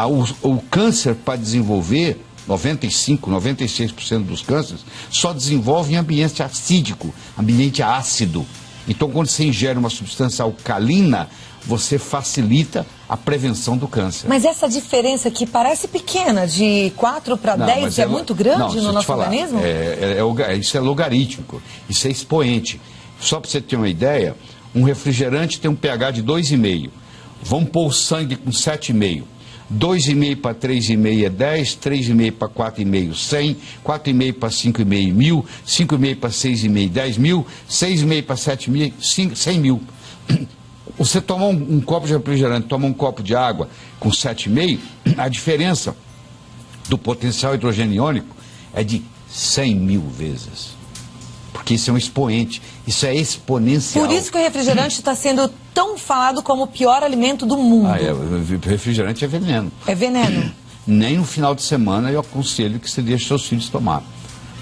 O câncer, para desenvolver, 95, 96% dos cânceres, só desenvolve em ambiente acídico, ambiente ácido. Então, quando você ingere uma substância alcalina, você facilita a prevenção do câncer. Mas essa diferença que parece pequena, de 4 para 10, é muito grande no nosso organismo? Isso é logarítmico, isso é expoente. Só para você ter uma ideia, um refrigerante tem um pH de 2,5. Vamos pôr o sangue com 7,5. 2,5 para 3,5 é 10, 3,5 para 4,5, 100, 4,5 para 5,5, 1.000, 5,5 para 6,5, 10.000, 6,5 para 7.000, 100 mil. Você tomar um copo de refrigerante, toma um copo de água com 7,5, a diferença do potencial hidrogênio iônico é de 100 mil vezes. Porque isso é um expoente, isso é exponencial. Por isso que o refrigerante está sendo tão falado como o pior alimento do mundo. O refrigerante é veneno. É veneno? Nem no final de semana eu aconselho que você deixe seus filhos tomar.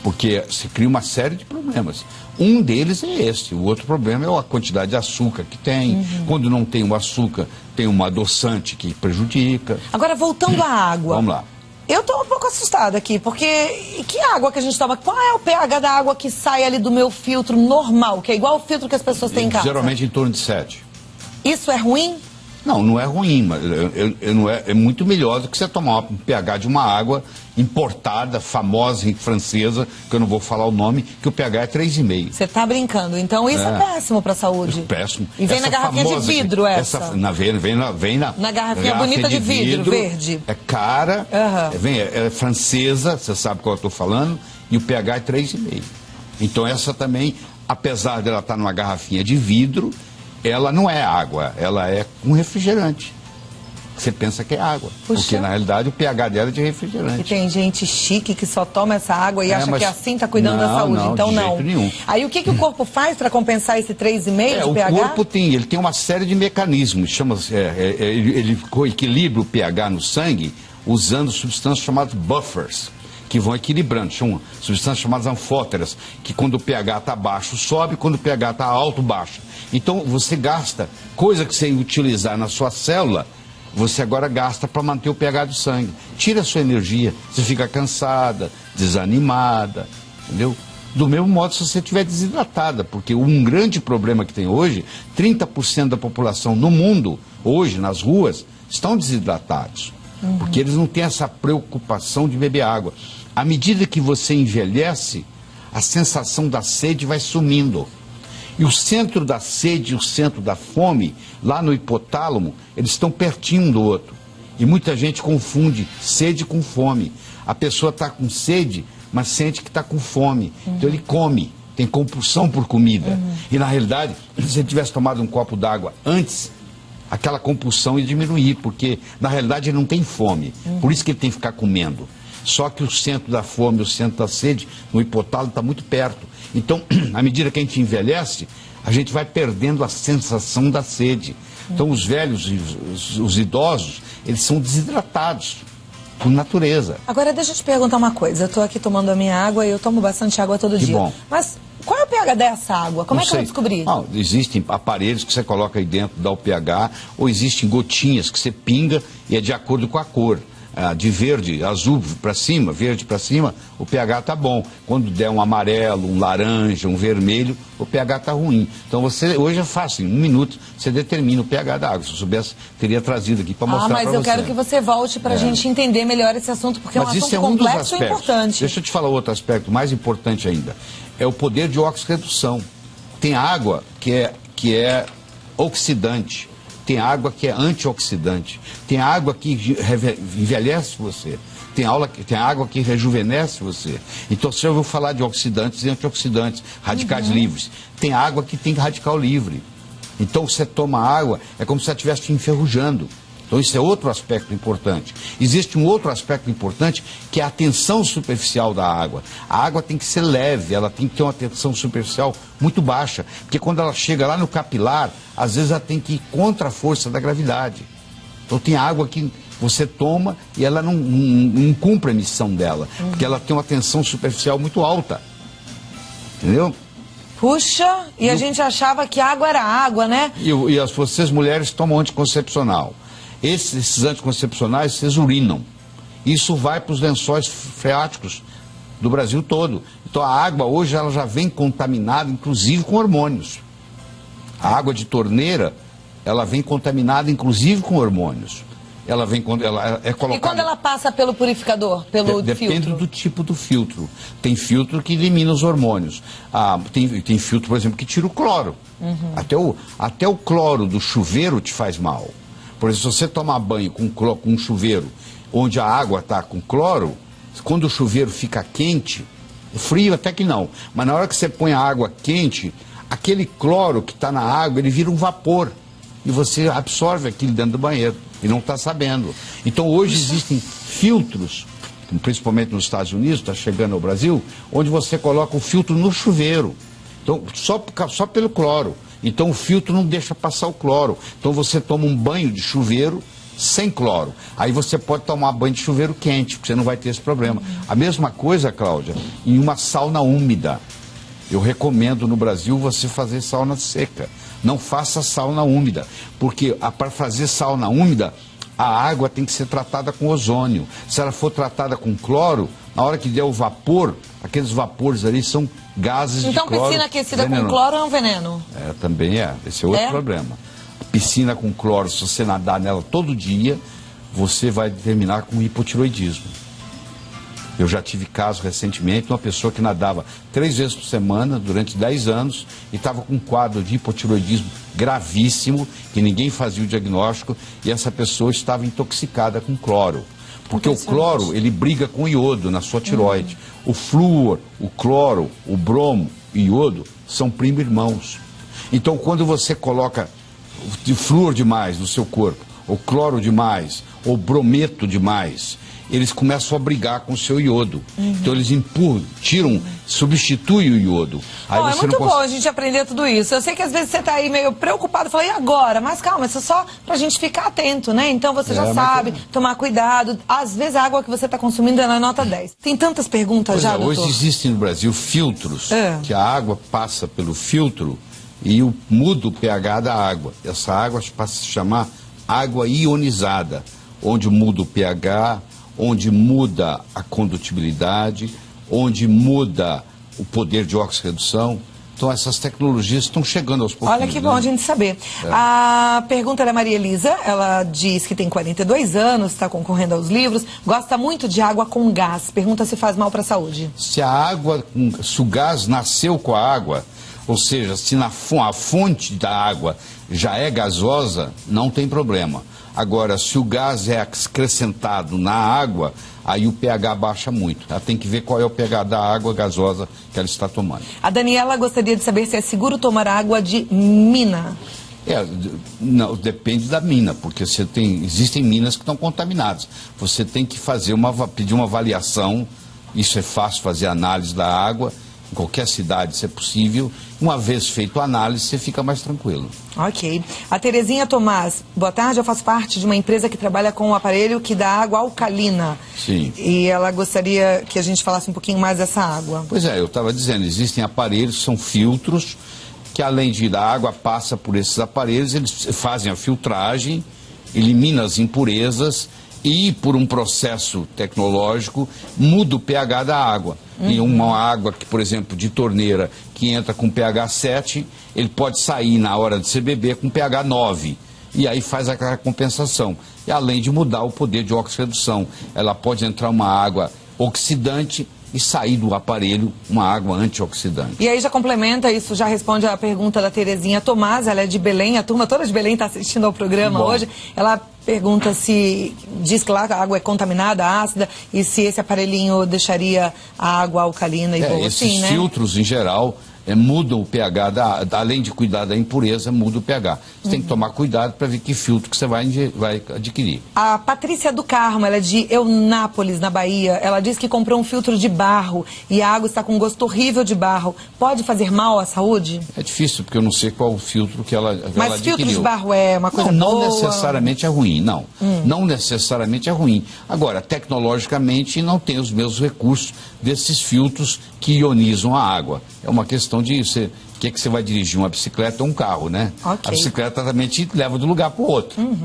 Porque se cria uma série de problemas. Um deles é esse. O outro problema é a quantidade de açúcar que tem. Quando não tem o açúcar, tem um adoçante que prejudica. Agora, voltando à água. Vamos lá. Eu estou um pouco assustada aqui, porque que água que a gente toma? Qual é o pH da água que sai ali do meu filtro normal, que é igual o filtro que as pessoas têm em casa? Geralmente em torno de 7. Isso é ruim? Não, não é ruim, mas é muito melhor do que você tomar um pH de uma água importada, famosa e francesa, que eu não vou falar o nome, que o pH é 3,5. Você está brincando, então isso é péssimo para a saúde. Péssimo. E vem na garrafinha de vidro essa? Vem na garrafinha bonita de vidro, verde. É cara, é francesa, você sabe qual eu estou falando, e o pH é 3,5. Então essa também, apesar dela estar numa garrafinha de vidro, ela não é água, ela é um refrigerante. Você pensa que é água, porque na realidade o pH dela é de refrigerante. E tem gente chique que só toma essa água e acha que assim está cuidando da saúde, então não. Jeito nenhum. Aí o que o corpo faz para compensar esse 3,5 de pH? O corpo tem uma série de mecanismos, ele equilibra o pH no sangue usando substâncias chamadas buffers, que vão equilibrando. São substâncias chamadas anfóteras, que quando o pH está baixo, sobe, quando o pH está alto, baixa. Então, você gasta, coisa que você ia utilizar na sua célula, você agora gasta para manter o pH do sangue. Tira a sua energia, você fica cansada, desanimada, entendeu? Do mesmo modo se você estiver desidratada, porque um grande problema que tem hoje, 30% da população no mundo, hoje, nas ruas, estão desidratados. Porque eles não têm essa preocupação de beber água. À medida que você envelhece, a sensação da sede vai sumindo. E o centro da sede e o centro da fome, lá no hipotálamo, eles estão pertinho um do outro. E muita gente confunde sede com fome. A pessoa está com sede, mas sente que está com fome. Então ele come, tem compulsão por comida. E na realidade, se ele tivesse tomado um copo d'água antes, aquela compulsão ia diminuir, porque na realidade ele não tem fome. Por isso que ele tem que ficar comendo. Só que o centro da fome, o centro da sede, no hipotálamo está muito perto. Então, à medida que a gente envelhece, a gente vai perdendo a sensação da sede. Então, os velhos, os idosos, eles são desidratados por natureza. Agora, deixa eu te perguntar uma coisa. Eu estou aqui tomando a minha água e eu tomo bastante água todo dia. Bom. Mas qual é o pH dessa água? Como é que eu vou descobrir? Existem aparelhos que você coloca aí dentro, dá o pH, ou existem gotinhas que você pinga e é de acordo com a cor. De verde, azul para cima, verde para cima, o pH está bom. Quando der um amarelo, um laranja, um vermelho, o pH está ruim. Então hoje é fácil, em 1 minuto você determina o pH da água. Se eu soubesse, teria trazido aqui para mostrar para você. Mas eu quero que você volte para a gente entender melhor esse assunto, porque é um assunto complexo e importante. Deixa eu te falar outro aspecto mais importante ainda. É o poder de oxirredução. Tem água que é oxidante. Tem água que é antioxidante. Tem água que envelhece você. Tem água que rejuvenesce você. Então você já ouviu falar de oxidantes e antioxidantes, radicais livres. Tem água que tem radical livre. Então você toma água, é como se você estivesse te enferrujando. Então isso é outro aspecto importante. Existe um outro aspecto importante que é a tensão superficial da água. A água tem que ser leve, ela tem que ter uma tensão superficial muito baixa, porque quando ela chega lá no capilar, às vezes ela tem que ir contra a força da gravidade. Então tem água que você toma e ela não cumpre a missão dela, porque ela tem uma tensão superficial muito alta. Entendeu? Puxa, e a gente achava que água era água, né? E vocês mulheres tomam anticoncepcional. Esses anticoncepcionais, vocês urinam. Isso vai para os lençóis freáticos do Brasil todo. Então a água hoje ela já vem contaminada, inclusive com hormônios. A água de torneira, ela vem contaminada, inclusive com hormônios. Ela é colocada... E quando ela passa pelo purificador, pelo Depende filtro? do tipo do filtro. Tem filtro que elimina os hormônios. Tem filtro, por exemplo, que tira o cloro. Até o cloro do chuveiro te faz mal. Por exemplo, se você tomar banho com um chuveiro onde a água está com cloro, quando o chuveiro fica quente, frio até que não, mas na hora que você põe a água quente, aquele cloro que está na água, ele vira um vapor. E você absorve aquilo dentro do banheiro e não está sabendo. Então hoje existem filtros, principalmente nos Estados Unidos, está chegando ao Brasil, onde você coloca o filtro no chuveiro. Então, só pelo cloro. Então o filtro não deixa passar o cloro. Então você toma um banho de chuveiro sem cloro. Aí você pode tomar banho de chuveiro quente, porque você não vai ter esse problema. A mesma coisa, Cláudia, em uma sauna úmida. Eu recomendo no Brasil você fazer sauna seca. Não faça sauna úmida, porque para fazer sauna úmida, a água tem que ser tratada com ozônio. Se ela for tratada com cloro, na hora que der o vapor, aqueles vapores ali são gases de cloro. Então piscina aquecida com cloro é um veneno? Também é. Esse é outro problema. Piscina com cloro, se você nadar nela todo dia, você vai terminar com hipotiroidismo. Eu já tive caso recentemente de uma pessoa que nadava 3 vezes por semana durante 10 anos e estava com um quadro de hipotiroidismo gravíssimo, que ninguém fazia o diagnóstico, e essa pessoa estava intoxicada com cloro. Porque o cloro, ele briga com o iodo na sua tireoide. O flúor, o cloro, o bromo e o iodo são primo-irmãos. Então, quando você coloca de flúor demais no seu corpo, ou cloro demais, ou brometo demais, eles começam a brigar com o seu iodo. Então eles empurram, tiram, substituem o iodo. Aí é muito bom a gente aprender tudo isso. Eu sei que às vezes você está aí meio preocupado, fala, e agora? Mas calma, isso é só pra gente ficar atento, né? Então você já sabe, tomar cuidado. Às vezes a água que você está consumindo é na nota 10. Tem tantas perguntas já, doutor? Hoje existem no Brasil filtros, que a água passa pelo filtro e muda o pH da água. Essa água passa a se chamar água ionizada, onde muda o pH, onde muda a condutibilidade, onde muda o poder de oxirredução. Então essas tecnologias estão chegando aos pouquinhos. Olha que bom a gente saber. A pergunta é da Maria Elisa, ela diz que tem 42 anos, está concorrendo aos livros, gosta muito de água com gás, pergunta se faz mal para a saúde. Se o gás nasceu com a água, ou seja, se a fonte da água já é gasosa, não tem problema. Agora, se o gás é acrescentado na água, aí o pH baixa muito. Ela tem que ver qual é o pH da água gasosa que ela está tomando. A Daniela gostaria de saber se é seguro tomar água de mina. Não, depende da mina, porque existem minas que estão contaminadas. Você tem que pedir uma avaliação, isso é fácil fazer análise da água, em qualquer cidade, se é possível. Uma vez feito a análise, você fica mais tranquilo. Ok. A Terezinha Tomás, boa tarde, eu faço parte de uma empresa que trabalha com um aparelho que dá água alcalina. Sim. E ela gostaria que a gente falasse um pouquinho mais dessa água. Pois é, eu estava dizendo, existem aparelhos, são filtros, que além de a água passa por esses aparelhos, eles fazem a filtragem, eliminam as impurezas e, por um processo tecnológico, muda o pH da água. E uma água que, por exemplo, de torneira, que entra com pH 7, ele pode sair na hora de você beber com pH 9. E aí faz aquela compensação. E além de mudar o poder de oxirredução, ela pode entrar uma água oxidante e sair do aparelho uma água antioxidante. E aí já complementa isso, já responde a pergunta da Terezinha Tomás, ela é de Belém, a turma toda de Belém está assistindo ao programa hoje. Ela pergunta diz que lá a água é contaminada, ácida, e se esse aparelhinho deixaria a água alcalina e boa, assim, né? Esses filtros, em geral, mudam o pH, além de cuidar da impureza, muda o pH. Você tem que tomar cuidado para ver que filtro que você vai adquirir. A Patrícia do Carmo, ela é de Eunápolis, na Bahia, ela diz que comprou um filtro de barro e a água está com um gosto horrível de barro. Pode fazer mal à saúde? É difícil, porque eu não sei qual o filtro que ela adquiriu. Mas filtro de barro é uma coisa boa? Não necessariamente é ruim, não. Não necessariamente é ruim. Agora, tecnologicamente, não tem os mesmos recursos desses filtros que ionizam a água. É uma questão de você O que é que você vai dirigir? Uma bicicleta ou um carro, né? Okay. A bicicleta também te leva de um lugar para o outro.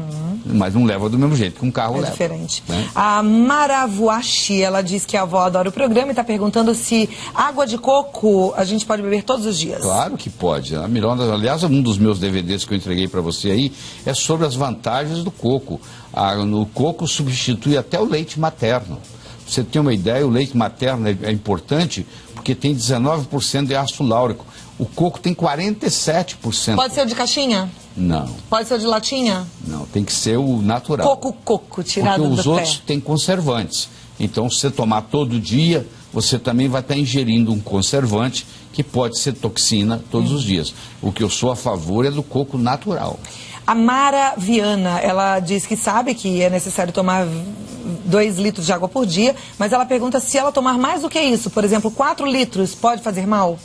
Mas não leva do mesmo jeito que um carro leva. É diferente. Né? A Maravuashi, ela diz que a avó adora o programa e está perguntando se água de coco a gente pode beber todos os dias. Claro que pode. Aliás, um dos meus DVDs que eu entreguei para você aí é sobre as vantagens do coco. O coco substitui até o leite materno. Pra você ter uma ideia, o leite materno é importante porque tem 19% de ácido láurico. O coco tem 47%. Pode ser o de caixinha? Não. Pode ser o de latinha? Não, tem que ser o natural. Coco, tirado do pé. Porque os outros têm conservantes. Então, se você tomar todo dia, você também vai estar ingerindo um conservante que pode ser toxina todos os dias. O que eu sou a favor é do coco natural. A Mara Viana, ela diz que sabe que é necessário tomar 2 litros de água por dia, mas ela pergunta se ela tomar mais do que isso, por exemplo, 4 litros, pode fazer mal?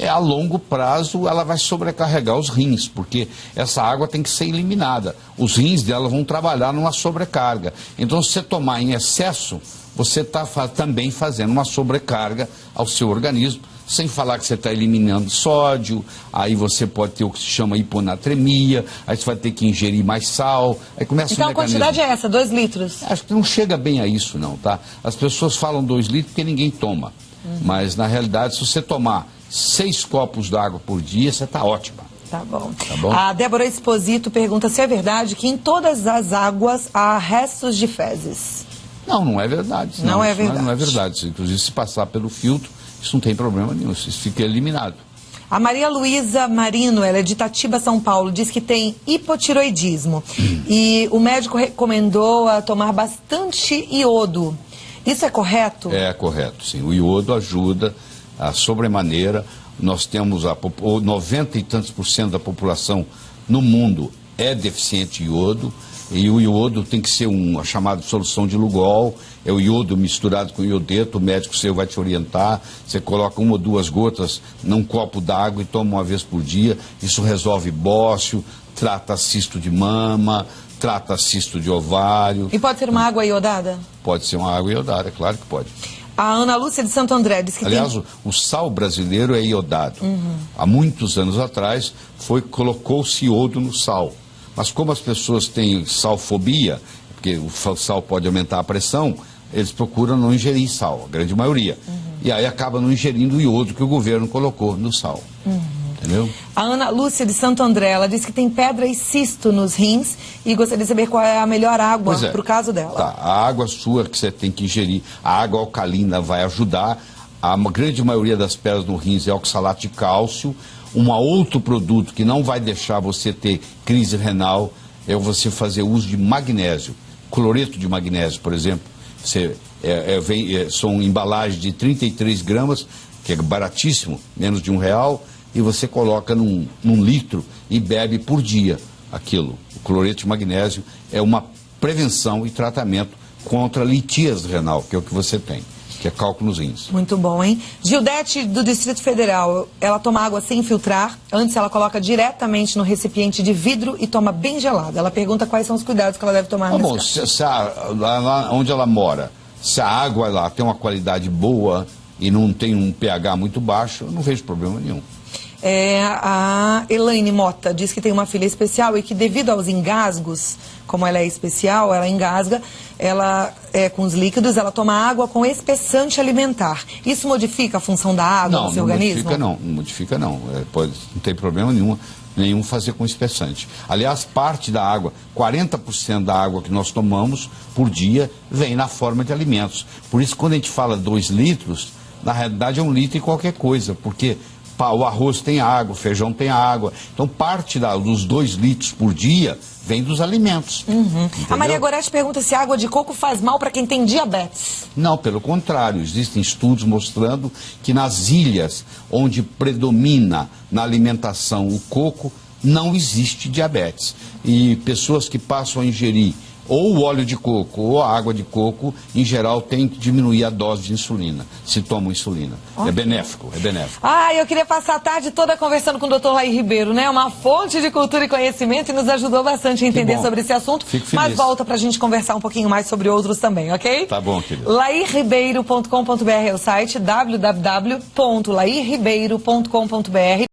A longo prazo ela vai sobrecarregar os rins, porque essa água tem que ser eliminada. Os rins dela vão trabalhar numa sobrecarga. Então, se você tomar em excesso, você está também fazendo uma sobrecarga ao seu organismo, sem falar que você está eliminando sódio, aí você pode ter o que se chama hiponatremia, aí você vai ter que ingerir mais sal, aí começa então o mecanismo. A quantidade é essa, 2 litros? Acho que não chega bem a isso não, tá? As pessoas falam 2 litros porque ninguém toma, mas na realidade se você tomar 6 copos d'água por dia, você está ótima. Tá bom. Tá bom. A Débora Exposito pergunta se é verdade que em todas as águas há restos de fezes. Não, não é verdade. Não é verdade. Não é verdade. Inclusive, se passar pelo filtro, isso não tem problema nenhum, isso fica eliminado. A Maria Luísa Marino, ela é de Itatiba, São Paulo, diz que tem hipotiroidismo. E o médico recomendou a tomar bastante iodo. Isso é correto? É correto, sim. O iodo ajuda a sobremaneira. Nós temos 90 e tantos % da população no mundo é deficiente de iodo. E o iodo tem que ser a chamada solução de Lugol, é o iodo misturado com iodeto, o médico seu vai te orientar, você coloca 1 ou 2 gotas num copo d'água e toma uma vez por dia, isso resolve bócio, trata cisto de mama, trata cisto de ovário. E pode ser uma água iodada? Pode ser uma água iodada, claro que pode. A Ana Lúcia de Santo André diz que aliás, o sal brasileiro é iodado. Há muitos anos atrás, colocou-se iodo no sal. Mas como as pessoas têm salfobia, porque o sal pode aumentar a pressão, eles procuram não ingerir sal, a grande maioria. E aí acaba não ingerindo o iodo que o governo colocou no sal. Entendeu? A Ana Lúcia de Santo André, ela diz que tem pedra e cisto nos rins e gostaria de saber qual é a melhor água para o caso dela. Tá, a água sua que você tem que ingerir, a água alcalina vai ajudar. A grande maioria das pedras no rins é oxalato de cálcio. Outro produto que não vai deixar você ter crise renal é você fazer uso de magnésio. Cloreto de magnésio, por exemplo. São embalagens de 33 gramas, que é baratíssimo, menos de R$1, e você coloca num litro e bebe por dia aquilo. O cloreto de magnésio é uma prevenção e tratamento contra a litíase renal, que é o que você tem, que é cálculo nos rins. Muito bom, hein? Gildete, do Distrito Federal, ela toma água sem filtrar, antes ela coloca diretamente no recipiente de vidro e toma bem gelada. Ela pergunta quais são os cuidados que ela deve tomar nesse caso. Lá onde ela mora, se a água lá tem uma qualidade boa e não tem um pH muito baixo, eu não vejo problema nenhum. A Elaine Mota diz que tem uma filha especial e que devido aos engasgos, como ela é especial, ela engasga, com os líquidos, ela toma água com espessante alimentar. Isso modifica a função da água no seu organismo? Não modifica não. Não tem problema nenhum fazer com espessante. Aliás, parte da água, 40% da água que nós tomamos por dia vem na forma de alimentos. Por isso, quando a gente fala 2 litros, na realidade é 1 litro e qualquer coisa, porque o arroz tem água, o feijão tem água. Então, parte dos 2 litros por dia vem dos alimentos. A Maria Gorete pergunta se a água de coco faz mal para quem tem diabetes. Não, pelo contrário. Existem estudos mostrando que nas ilhas onde predomina na alimentação o coco, não existe diabetes. E pessoas que passam a ingerir ou o óleo de coco ou a água de coco, em geral, tem que diminuir a dose de insulina, se tomam insulina. Okay. É benéfico. Eu queria passar a tarde toda conversando com o Dr. Laí Ribeiro, né? Uma fonte de cultura e conhecimento e nos ajudou bastante a entender sobre esse assunto. Fico feliz. Mas volta pra gente conversar um pouquinho mais sobre outros também, ok? Tá bom, querido. lairribeiro.com.br é o site, www.lairribeiro.com.br.